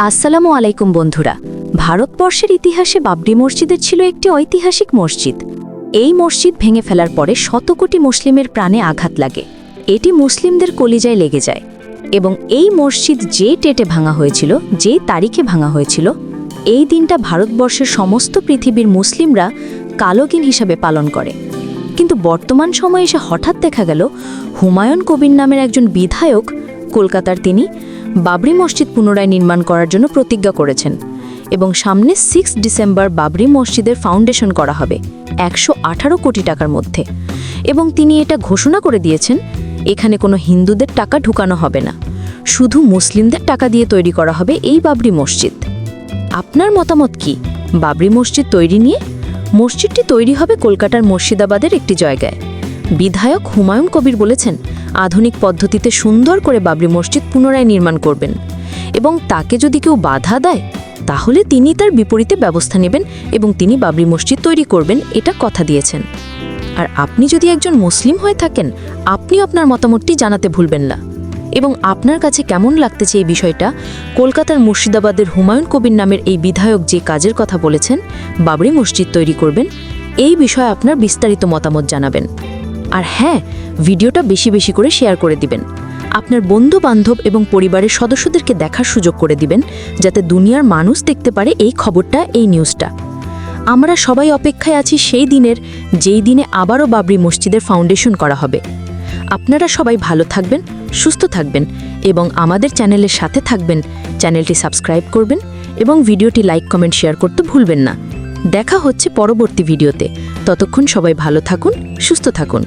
আসসালামু আলাইকুম বন্ধুরা। ভারতবর্ষের ইতিহাসে বাবরি মসজিদের ছিল একটি ঐতিহাসিক মসজিদ। এই মসজিদ ভেঙে ফেলার পরে শত কোটি মুসলিমের প্রাণে আঘাত লাগে। এটি মুসলিমদের কলিজায় লেগে যায় এবং এই মসজিদ যে ডেটে ভাঙা হয়েছিল, যে তারিখে ভাঙা হয়েছিল, এই দিনটা ভারতবর্ষের সমস্ত পৃথিবীর মুসলিমরা কালো দিন হিসাবে পালন করে। কিন্তু বর্তমান সময়ে এসে হঠাৎ দেখা গেল হুমায়ুন কবির নামের একজন বিধায়ক কলকাতার তিনি বাবরি মসজিদ পুনরায় নির্মাণ করার জন্য প্রতিজ্ঞা করেছেন এবং সামনে 6 ডিসেম্বর বাবরি মসজিদের ফাউন্ডেশন করা হবে 118 কোটি টাকার মধ্যে। এবং তিনি এটা ঘোষণা করে দিয়েছেন এখানে কোনো হিন্দুদের টাকা ঢুকানো হবে না, শুধু মুসলিমদের টাকা দিয়ে তৈরি করা হবে এই বাবরি মসজিদ। আপনার মতামত কি বাবরি মসজিদ তৈরি নিয়ে? মসজিদটি তৈরি হবে কলকাতার মুর্শিদাবাদের একটি জায়গায়। বিধায়ক হুমায়ুন কবির বলেছেন আধুনিক পদ্ধতিতে সুন্দর করে বাবরি মসজিদ পুনরায় নির্মাণ করবেন এবং তাকে যদি কেউ বাধা দেয় তাহলে তিনি তার বিপরীতে ব্যবস্থা নেবেন এবং তিনি বাবরি মসজিদ তৈরি করবেন, এটা কথা দিয়েছেন। আর আপনি যদি একজন মুসলিম হয়ে থাকেন, আপনি আপনার মতামতটি জানাতে ভুলবেন না। এবং আপনার কাছে কেমন লাগতেছে এই বিষয়টা? কলকাতার মুর্শিদাবাদের হুমায়ুন কবির নামের এই বিধায়ক যে কাজের কথা বলেছেন, বাবরি মসজিদ তৈরি করবেন, এই বিষয়ে আপনার বিস্তারিত মতামত জানাবেন। আর হ্যাঁ, ভিডিওটা বেশি বেশি করে শেয়ার করে দিবেন। আপনার বন্ধু বান্ধব এবং পরিবারের সদস্যদেরকে দেখার সুযোগ করে দিবেন, যাতে দুনিয়ার মানুষ দেখতে পারে এই খবরটা, এই নিউজটা। আমরা সবাই অপেক্ষায় আছি সেই দিনের, যেই দিনে আবারও বাবরি মসজিদের ফাউন্ডেশন করা হবে। আপনারা সবাই ভালো থাকবেন, সুস্থ থাকবেন এবং আমাদের চ্যানেলের সাথে থাকবেন। চ্যানেলটি সাবস্ক্রাইব করবেন এবং ভিডিওটি লাইক, কমেন্ট, শেয়ার করতে ভুলবেন না। দেখা হচ্ছে পরবর্তী ভিডিওতে। ততক্ষণ সবাই ভালো থাকুন, সুস্থ থাকুন।